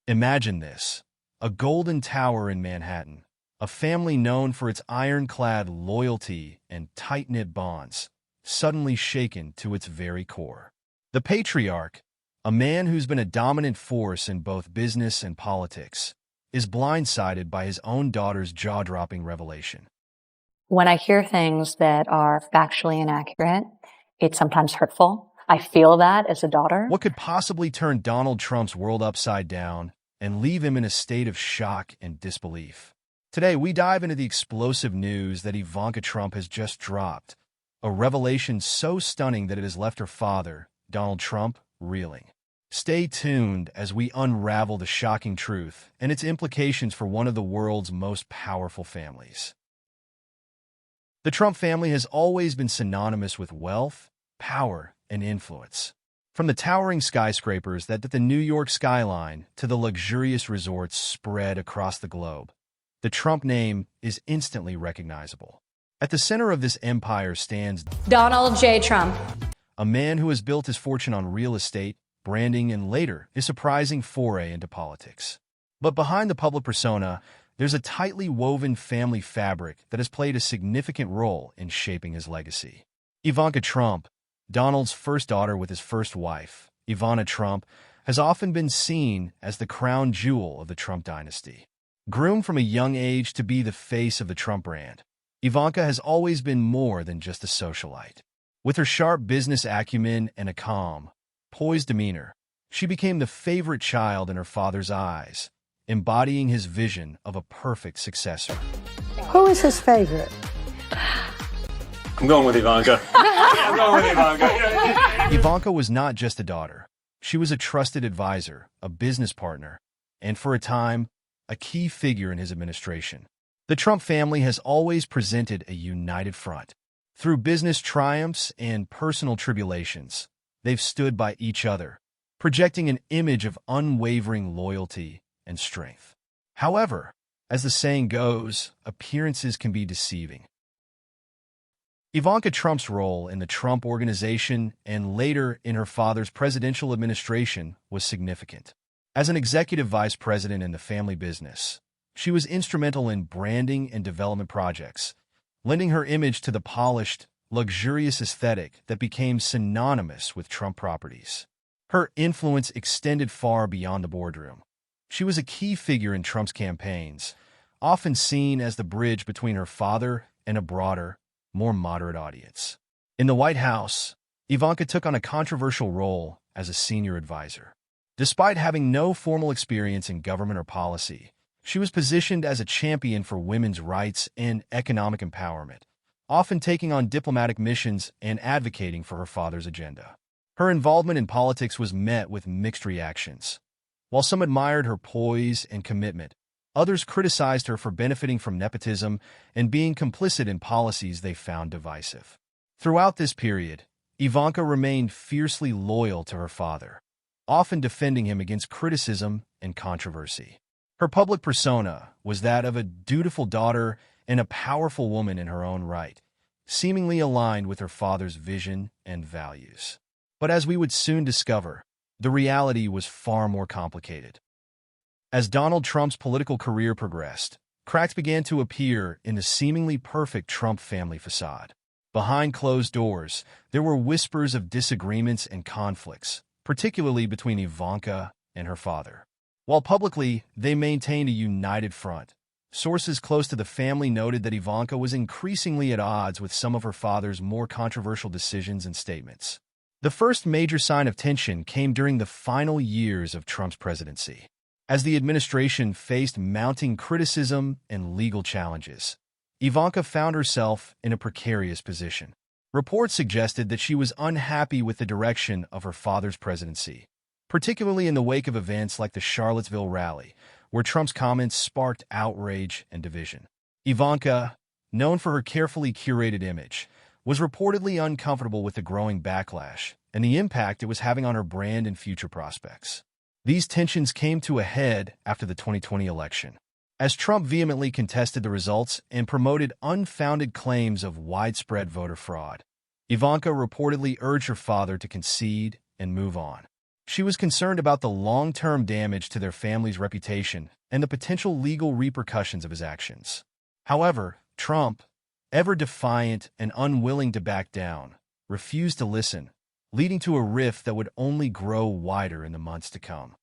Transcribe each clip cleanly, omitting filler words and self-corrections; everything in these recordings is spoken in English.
Imagine this: a golden tower in Manhattan, a family known for its ironclad loyalty and tight-knit bonds, suddenly shaken to its very core. The patriarch, a man who's been a dominant force in both business and politics, is blindsided by his own daughter's jaw-dropping revelation. When I hear things that are factually inaccurate, it's sometimes hurtful. I feel that as a daughter. What could possibly turn Donald Trump's world upside down and leave him in a state of shock and disbelief? Today, we dive into the explosive news that Ivanka Trump has just dropped, a revelation so stunning that it has left her father, Donald Trump, reeling. Stay tuned as we unravel the shocking truth and its implications for one of the world's most powerful families. The Trump family has always been synonymous with wealth, power, and influence. From the towering skyscrapers that dot the New York skyline to the luxurious resorts spread across the globe, the Trump name is instantly recognizable. At the center of this empire stands Donald J. Trump, a man who has built his fortune on real estate, branding, and later, a surprising foray into politics. But behind the public persona, there's a tightly woven family fabric that has played a significant role in shaping his legacy. Ivanka Trump, Donald's first daughter with his first wife, Ivana Trump, has often been seen as the crown jewel of the Trump dynasty. Groomed from a young age to be the face of the Trump brand, Ivanka has always been more than just a socialite. With her sharp business acumen and a calm, poised demeanor, she became the favorite child in her father's eyes, embodying his vision of a perfect successor. Who is his favorite? I'm going with Ivanka. I'm going with Ivanka. Ivanka was not just a daughter. She was a trusted advisor, a business partner, and for a time, a key figure in his administration. The Trump family has always presented a united front. Through business triumphs and personal tribulations, they've stood by each other, projecting an image of unwavering loyalty and strength. However, as the saying goes, appearances can be deceiving. Ivanka Trump's role in the Trump Organization and later in her father's presidential administration was significant. As an executive vice president in the family business, she was instrumental in branding and development projects, lending her image to the polished, luxurious aesthetic that became synonymous with Trump properties. Her influence extended far beyond the boardroom. She was a key figure in Trump's campaigns, often seen as the bridge between her father and a broader, more moderate audience. In the White House, Ivanka took on a controversial role as a senior advisor. Despite having no formal experience in government or policy, she was positioned as a champion for women's rights and economic empowerment, often taking on diplomatic missions and advocating for her father's agenda. Her involvement in politics was met with mixed reactions. While some admired her poise and commitment, others criticized her for benefiting from nepotism and being complicit in policies they found divisive. Throughout this period, Ivanka remained fiercely loyal to her father, often defending him against criticism and controversy. Her public persona was that of a dutiful daughter and a powerful woman in her own right, seemingly aligned with her father's vision and values. But as we would soon discover, the reality was far more complicated. As Donald Trump's political career progressed, cracks began to appear in the seemingly perfect Trump family facade. Behind closed doors, there were whispers of disagreements and conflicts, particularly between Ivanka and her father. While publicly, they maintained a united front. Sources close to the family noted that Ivanka was increasingly at odds with some of her father's more controversial decisions and statements. The first major sign of tension came during the final years of Trump's presidency. As the administration faced mounting criticism and legal challenges, Ivanka found herself in a precarious position. Reports suggested that she was unhappy with the direction of her father's presidency, particularly in the wake of events like the Charlottesville rally, where Trump's comments sparked outrage and division. Ivanka, known for her carefully curated image, was reportedly uncomfortable with the growing backlash and the impact it was having on her brand and future prospects. These tensions came to a head after the 2020 election, as Trump vehemently contested the results and promoted unfounded claims of widespread voter fraud. Ivanka reportedly urged her father to concede and move on. She was concerned about the long-term damage to their family's reputation and the potential legal repercussions of his actions. However, Trump, ever defiant and unwilling to back down, refused to listen, leading to a rift that would only grow wider in the months to come.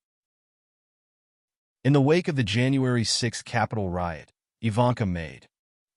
In the wake of the January 6th Capitol riot, Ivanka made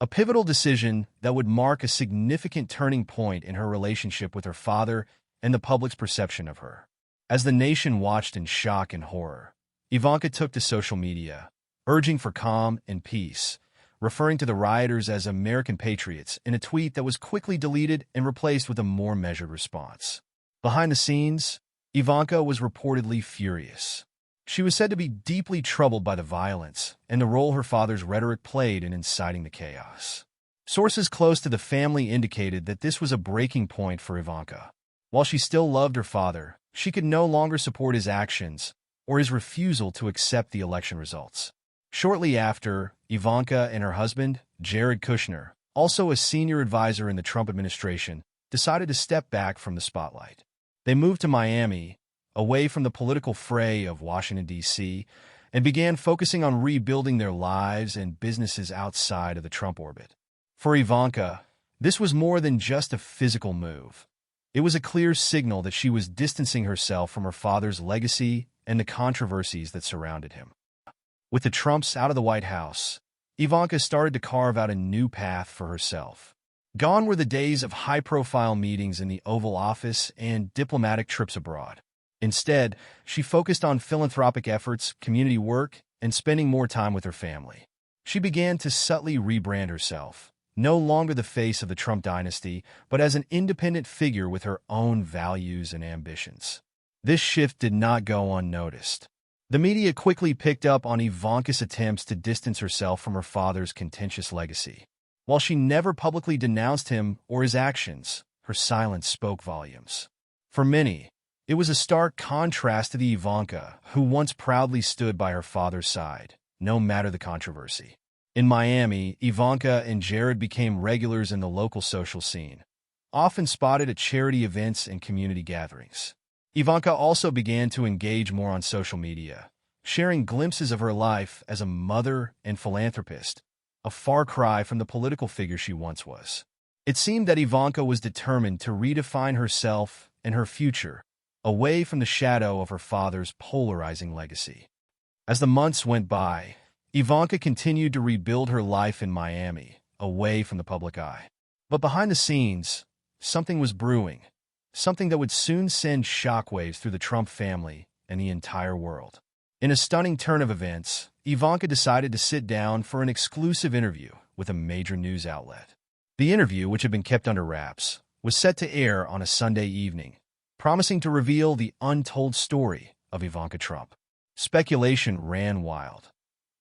a pivotal decision that would mark a significant turning point in her relationship with her father and the public's perception of her. As the nation watched in shock and horror, Ivanka took to social media, urging for calm and peace, referring to the rioters as American patriots in a tweet that was quickly deleted and replaced with a more measured response. Behind the scenes, Ivanka was reportedly furious. She was said to be deeply troubled by the violence and the role her father's rhetoric played in inciting the chaos. Sources close to the family indicated that this was a breaking point for Ivanka. While she still loved her father, she could no longer support his actions or his refusal to accept the election results. Shortly after, Ivanka and her husband, Jared Kushner, also a senior advisor in the Trump administration, decided to step back from the spotlight. They moved to Miami, away from the political fray of Washington, D.C., and began focusing on rebuilding their lives and businesses outside of the Trump orbit. For Ivanka, this was more than just a physical move. It was a clear signal that she was distancing herself from her father's legacy and the controversies that surrounded him. With the Trumps out of the White House, Ivanka started to carve out a new path for herself. Gone were the days of high-profile meetings in the Oval Office and diplomatic trips abroad. Instead, she focused on philanthropic efforts, community work, and spending more time with her family. She began to subtly rebrand herself, no longer the face of the Trump dynasty, but as an independent figure with her own values and ambitions. This shift did not go unnoticed. The media quickly picked up on Ivanka's attempts to distance herself from her father's contentious legacy. While she never publicly denounced him or his actions, her silence spoke volumes. For many, it was a stark contrast to the Ivanka who once proudly stood by her father's side, no matter the controversy. In Miami, Ivanka and Jared became regulars in the local social scene, often spotted at charity events and community gatherings. Ivanka also began to engage more on social media, sharing glimpses of her life as a mother and philanthropist, a far cry from the political figure she once was. It seemed that Ivanka was determined to redefine herself and her future, away from the shadow of her father's polarizing legacy. As the months went by, Ivanka continued to rebuild her life in Miami, away from the public eye. But behind the scenes, something was brewing, something that would soon send shockwaves through the Trump family and the entire world. In a stunning turn of events, Ivanka decided to sit down for an exclusive interview with a major news outlet. The interview, which had been kept under wraps, was set to air on a Sunday evening, promising to reveal the untold story of Ivanka Trump. Speculation ran wild.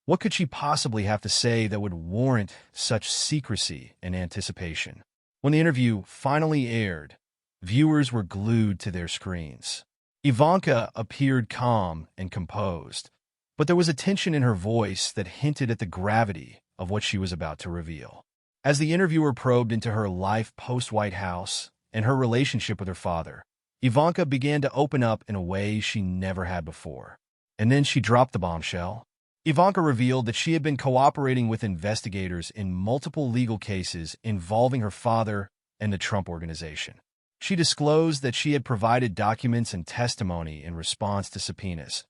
What could she possibly have to say that would warrant such secrecy and anticipation? When the interview finally aired, viewers were glued to their screens. Ivanka appeared calm and composed, but there was a tension in her voice that hinted at the gravity of what she was about to reveal. As the interviewer probed into her life post-White House and her relationship with her father, Ivanka began to open up in a way she never had before. And then she dropped the bombshell. Ivanka revealed that she had been cooperating with investigators in multiple legal cases involving her father and the Trump Organization. She disclosed that she had provided documents and testimony in response to subpoenas,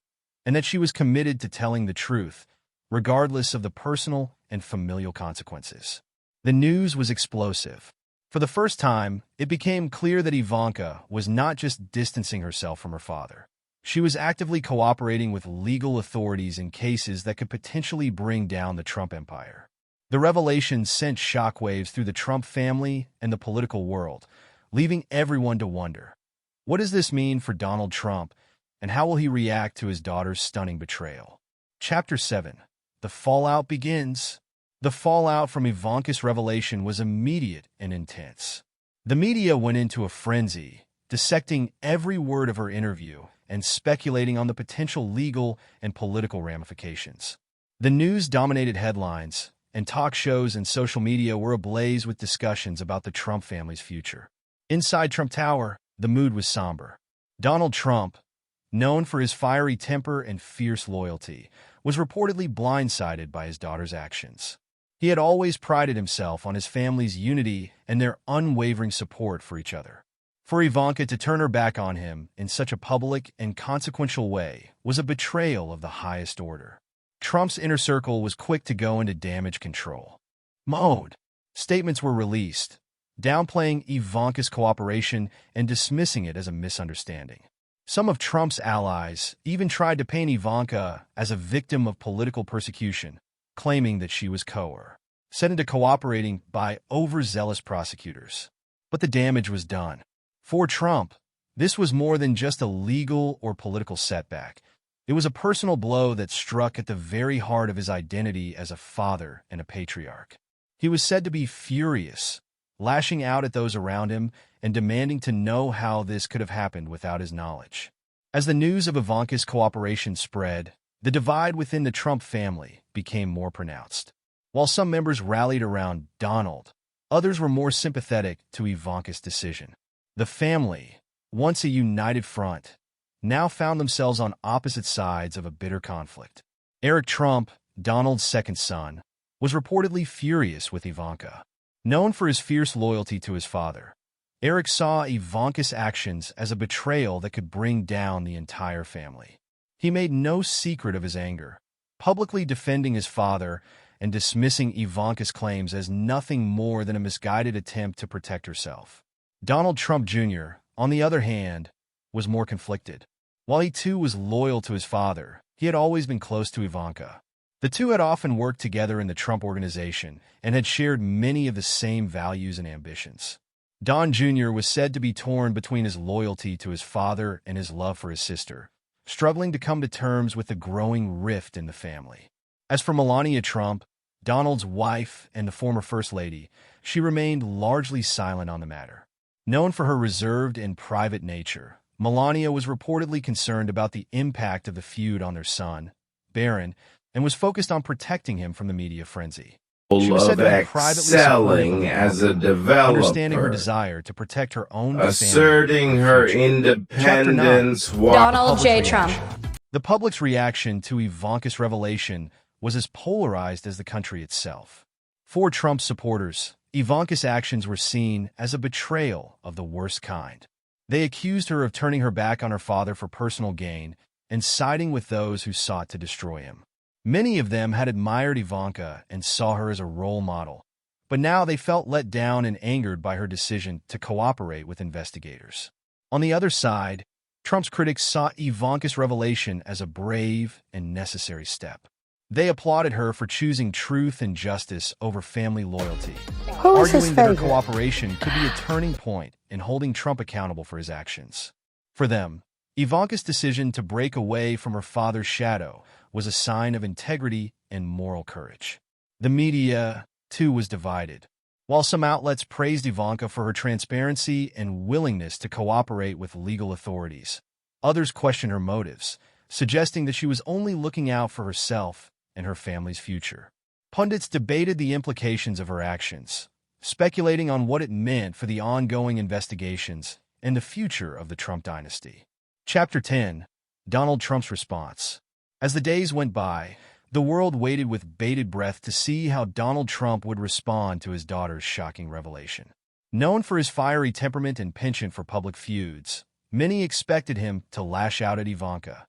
and that she was committed to telling the truth, regardless of the personal and familial consequences. The news was explosive. For the first time, it became clear that Ivanka was not just distancing herself from her father. She was actively cooperating with legal authorities in cases that could potentially bring down the Trump empire. The revelation sent shockwaves through the Trump family and the political world, leaving everyone to wonder, what does this mean for Donald Trump, and how will he react to his daughter's stunning betrayal? Chapter 7. The fallout begins. The fallout from Ivanka's revelation was immediate and intense. The media went into a frenzy, dissecting every word of her interview and speculating on the potential legal and political ramifications. The news dominated headlines, and talk shows and social media were ablaze with discussions about the Trump family's future. Inside Trump Tower, the mood was somber. Donald Trump, known for his fiery temper and fierce loyalty, was reportedly blindsided by his daughter's actions. He had always prided himself on his family's unity and their unwavering support for each other. For Ivanka to turn her back on him in such a public and consequential way was a betrayal of the highest order. Trump's inner circle was quick to go into damage control mode. Statements were released, downplaying Ivanka's cooperation and dismissing it as a misunderstanding. Some of Trump's allies even tried to paint Ivanka as a victim of political persecution, claiming that she was set into cooperating by overzealous prosecutors. But the damage was done. For Trump, this was more than just a legal or political setback. It was a personal blow that struck at the very heart of his identity as a father and a patriarch. He was said to be furious, lashing out at those around him and demanding to know how this could have happened without his knowledge. As the news of Ivanka's cooperation spread, the divide within the Trump family became more pronounced. While some members rallied around Donald, others were more sympathetic to Ivanka's decision. The family, once a united front, now found themselves on opposite sides of a bitter conflict. Eric Trump, Donald's second son, was reportedly furious with Ivanka. Known for his fierce loyalty to his father, Eric saw Ivanka's actions as a betrayal that could bring down the entire family. He made no secret of his anger, publicly defending his father and dismissing Ivanka's claims as nothing more than a misguided attempt to protect herself. Donald Trump Jr., on the other hand, was more conflicted. While he too was loyal to his father, he had always been close to Ivanka. The two had often worked together in the Trump organization and had shared many of the same values and ambitions. Don Jr. was said to be torn between his loyalty to his father and his love for his sister, struggling to come to terms with the growing rift in the family. As for Melania Trump, Donald's wife and the former First Lady, she remained largely silent on the matter. Known for her reserved and private nature, Melania was reportedly concerned about the impact of the feud on their son, Barron, and was focused on protecting him from the media frenzy. She was said to be privately excelling as a developer, understanding her desire to protect her own asserting her independence. Donald J. Trump. The public's reaction to Ivanka's revelation was as polarized as the country itself. For Trump's supporters, Ivanka's actions were seen as a betrayal of the worst kind. They accused her of turning her back on her father for personal gain and siding with those who sought to destroy him. Many of them had admired Ivanka and saw her as a role model, but now they felt let down and angered by her decision to cooperate with investigators. On the other side, Trump's critics saw Ivanka's revelation as a brave and necessary step. They applauded her for choosing truth and justice over family loyalty, Who is his arguing that her favorite? cooperation could be a turning point in holding Trump accountable for his actions. For them, Ivanka's decision to break away from her father's shadow was a sign of integrity and moral courage. The media, too, was divided. While some outlets praised Ivanka for her transparency and willingness to cooperate with legal authorities, others questioned her motives, suggesting that she was only looking out for herself and her family's future. Pundits debated the implications of her actions, speculating on what it meant for the ongoing investigations and the future of the Trump dynasty. Chapter 10. Donald Trump's response. As the days went by, the world waited with bated breath to see how Donald Trump would respond to his daughter's shocking revelation. Known for his fiery temperament and penchant for public feuds, many expected him to lash out at Ivanka,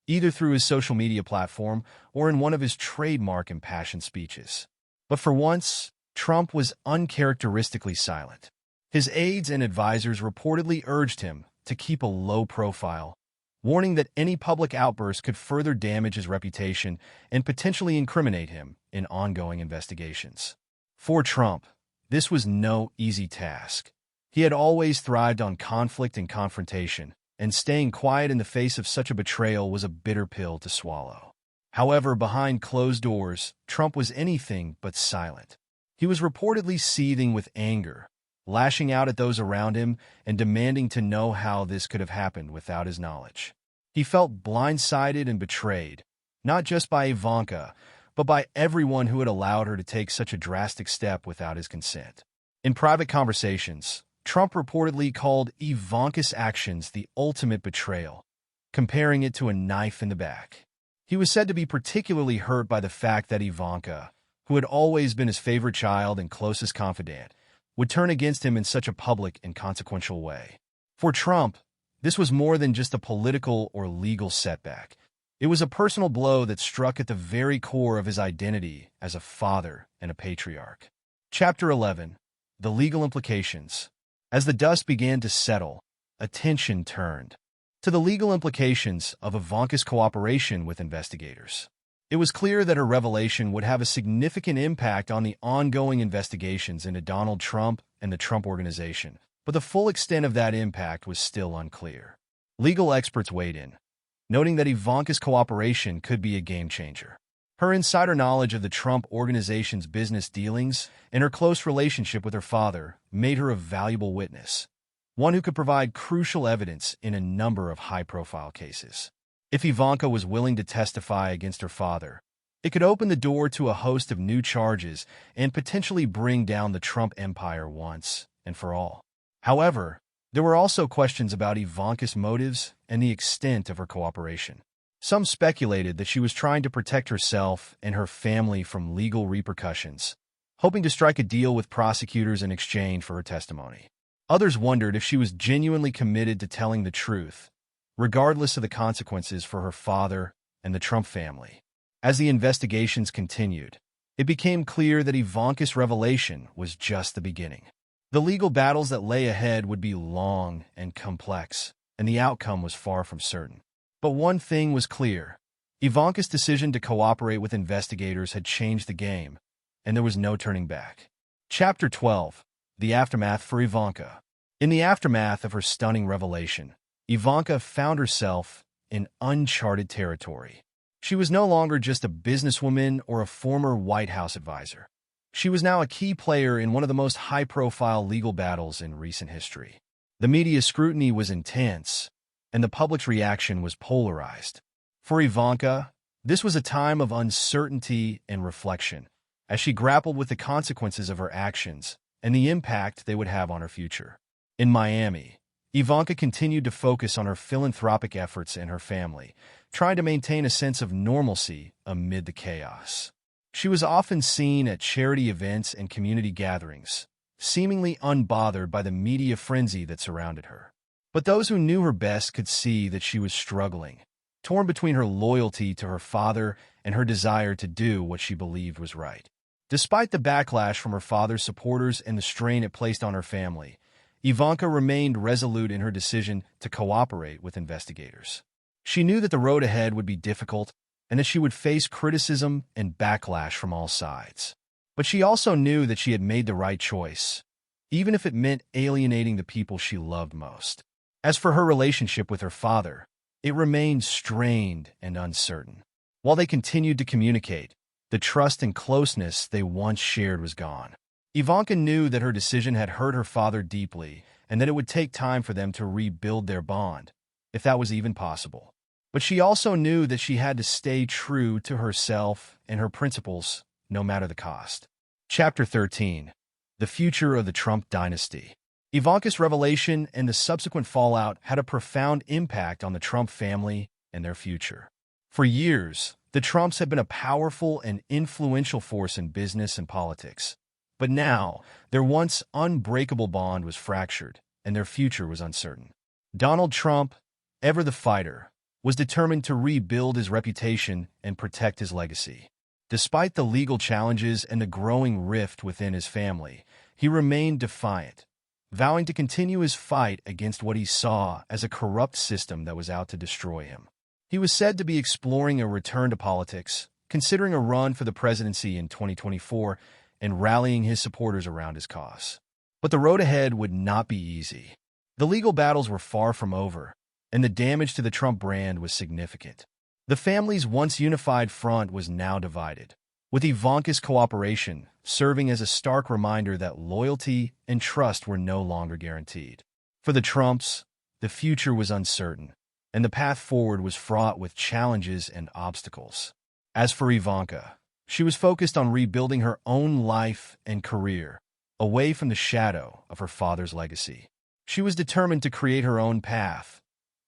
either through his social media platform or in one of his trademark impassioned speeches. But for once, Trump was uncharacteristically silent. His aides and advisors reportedly urged him to keep a low profile, warning that any public outburst could further damage his reputation and potentially incriminate him in ongoing investigations. For Trump, this was no easy task. He had always thrived on conflict and confrontation, and staying quiet in the face of such a betrayal was a bitter pill to swallow. However, behind closed doors, Trump was anything but silent. He was reportedly seething with anger, lashing out at those around him and demanding to know how this could have happened without his knowledge. He felt blindsided and betrayed, not just by Ivanka, but by everyone who had allowed her to take such a drastic step without his consent. In private conversations, Trump reportedly called Ivanka's actions the ultimate betrayal, comparing it to a knife in the back. He was said to be particularly hurt by the fact that Ivanka, who had always been his favorite child and closest confidant, would turn against him in such a public and consequential way. For Trump, this was more than just a political or legal setback. It was a personal blow that struck at the very core of his identity as a father and a patriarch. Chapter 11. The Legal Implications. As the dust began to settle, attention turned to the legal implications of Ivanka's cooperation with investigators. It was clear that her revelation would have a significant impact on the ongoing investigations into Donald Trump and the Trump Organization, but the full extent of that impact was still unclear. Legal experts weighed in, noting that Ivanka's cooperation could be a game-changer. Her insider knowledge of the Trump Organization's business dealings and her close relationship with her father made her a valuable witness, one who could provide crucial evidence in a number of high-profile cases. If Ivanka was willing to testify against her father, it could open the door to a host of new charges and potentially bring down the Trump empire once and for all. However, there were also questions about Ivanka's motives and the extent of her cooperation. Some speculated that she was trying to protect herself and her family from legal repercussions, hoping to strike a deal with prosecutors in exchange for her testimony. Others wondered if she was genuinely committed to telling the truth, regardless of the consequences for her father and the Trump family. As the investigations continued, it became clear that Ivanka's revelation was just the beginning. The legal battles that lay ahead would be long and complex, and the outcome was far from certain. But one thing was clear: Ivanka's decision to cooperate with investigators had changed the game, and there was no turning back. Chapter 12. The Aftermath for Ivanka. In the aftermath of her stunning revelation, Ivanka found herself in uncharted territory. She was no longer just a businesswoman or a former White House advisor. She was now a key player in one of the most high-profile legal battles in recent history. The media's scrutiny was intense, and the public's reaction was polarized. For Ivanka, this was a time of uncertainty and reflection, as she grappled with the consequences of her actions and the impact they would have on her future. In Miami, Ivanka continued to focus on her philanthropic efforts and her family, trying to maintain a sense of normalcy amid the chaos. She was often seen at charity events and community gatherings, seemingly unbothered by the media frenzy that surrounded her. But those who knew her best could see that she was struggling, torn between her loyalty to her father and her desire to do what she believed was right. Despite the backlash from her father's supporters and the strain it placed on her family, Ivanka remained resolute in her decision to cooperate with investigators. She knew that the road ahead would be difficult and that she would face criticism and backlash from all sides. But she also knew that she had made the right choice, even if it meant alienating the people she loved most. As for her relationship with her father, it remained strained and uncertain. While they continued to communicate, the trust and closeness they once shared was gone. Ivanka knew that her decision had hurt her father deeply and that it would take time for them to rebuild their bond, if that was even possible. But she also knew that she had to stay true to herself and her principles, no matter the cost. Chapter 13. The Future of the Trump Dynasty. Ivanka's revelation and the subsequent fallout had a profound impact on the Trump family and their future. For years, the Trumps had been a powerful and influential force in business and politics. But now, their once unbreakable bond was fractured, and their future was uncertain. Donald Trump, ever the fighter, was determined to rebuild his reputation and protect his legacy. Despite the legal challenges and the growing rift within his family, he remained defiant, vowing to continue his fight against what he saw as a corrupt system that was out to destroy him. He was said to be exploring a return to politics, considering a run for the presidency in 2024, and rallying his supporters around his cause. But the road ahead would not be easy. The legal battles were far from over, and the damage to the Trump brand was significant. The family's once unified front was now divided, with Ivanka's cooperation serving as a stark reminder that loyalty and trust were no longer guaranteed. For the Trumps, the future was uncertain, and the path forward was fraught with challenges and obstacles. As for Ivanka, she was focused on rebuilding her own life and career, away from the shadow of her father's legacy. She was determined to create her own path,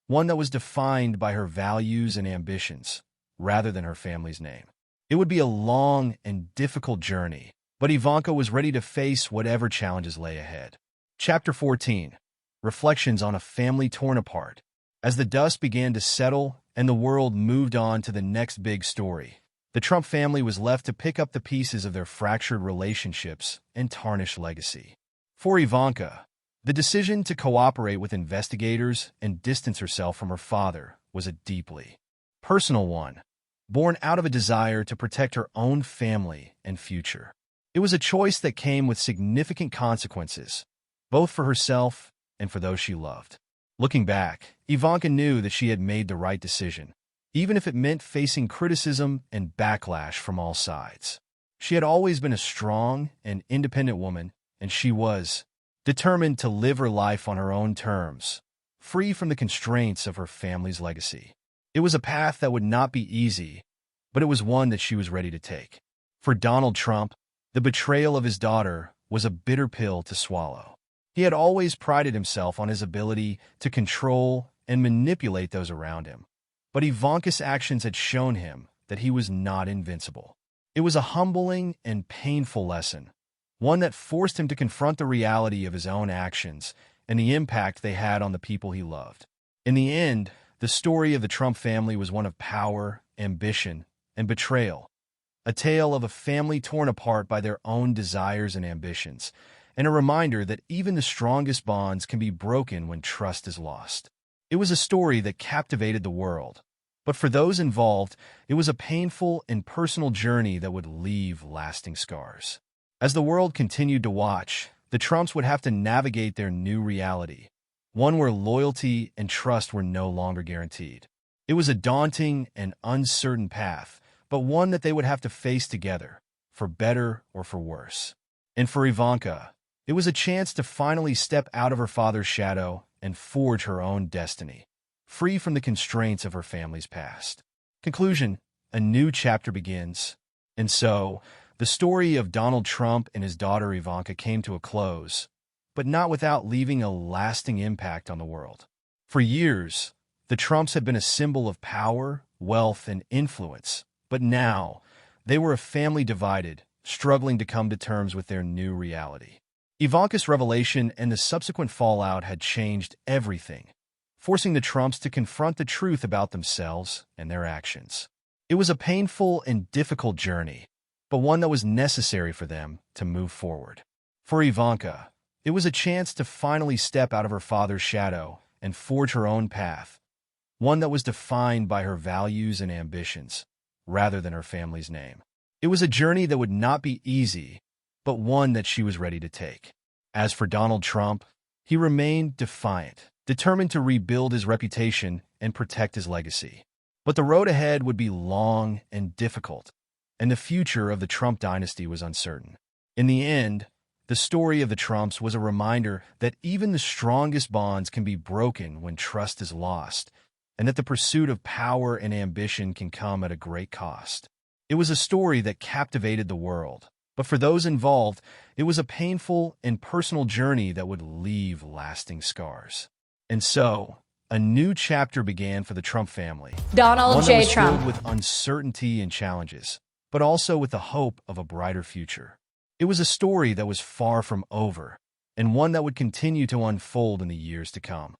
one that was defined by her values and ambitions, rather than her family's name. It would be a long and difficult journey, but Ivanka was ready to face whatever challenges lay ahead. Chapter 14. Reflections on a family torn apart. As the dust began to settle and the world moved on to the next big story, the Trump family was left to pick up the pieces of their fractured relationships and tarnished legacy. For Ivanka, the decision to cooperate with investigators and distance herself from her father was a deeply personal one, born out of a desire to protect her own family and future. It was a choice that came with significant consequences, both for herself and for those she loved. Looking back, Ivanka knew that she had made the right decision, even if it meant facing criticism and backlash from all sides. She had always been a strong and independent woman, and she was determined to live her life on her own terms, free from the constraints of her family's legacy. It was a path that would not be easy, but it was one that she was ready to take. For Donald Trump, the betrayal of his daughter was a bitter pill to swallow. He had always prided himself on his ability to control and manipulate those around him, but Ivanka's actions had shown him that he was not invincible. It was a humbling and painful lesson, one that forced him to confront the reality of his own actions and the impact they had on the people he loved. In the end, the story of the Trump family was one of power, ambition, and betrayal, a tale of a family torn apart by their own desires and ambitions, and a reminder that even the strongest bonds can be broken when trust is lost. It was a story that captivated the world, but for those involved, it was a painful and personal journey that would leave lasting scars. As the world continued to watch, the Trumps would have to navigate their new reality, one where loyalty and trust were no longer guaranteed. It was a daunting and uncertain path, but one that they would have to face together, for better or for worse. And for Ivanka, it was a chance to finally step out of her father's shadow and forge her own destiny, free from the constraints of her family's past. Conclusion: a new chapter begins. And so, the story of Donald Trump and his daughter Ivanka came to a close, but not without leaving a lasting impact on the world. For years, the Trumps had been a symbol of power, wealth, and influence, but now they were a family divided, struggling to come to terms with their new reality. Ivanka's revelation and the subsequent fallout had changed everything, forcing the Trumps to confront the truth about themselves and their actions. It was a painful and difficult journey, but one that was necessary for them to move forward. For Ivanka, it was a chance to finally step out of her father's shadow and forge her own path, one that was defined by her values and ambitions, rather than her family's name. It was a journey that would not be easy, but one that she was ready to take. As for Donald Trump, he remained defiant, determined to rebuild his reputation and protect his legacy. But the road ahead would be long and difficult, and the future of the Trump dynasty was uncertain. In the end, the story of the Trumps was a reminder that even the strongest bonds can be broken when trust is lost, and that the pursuit of power and ambition can come at a great cost. It was a story that captivated the world, but for those involved, it was a painful and personal journey that would leave lasting scars. And so, a new chapter began for the Trump family. Donald One that J. was Trump. filled with uncertainty and challenges, but also with the hope of a brighter future. It was a story that was far from over, and one that would continue to unfold in the years to come.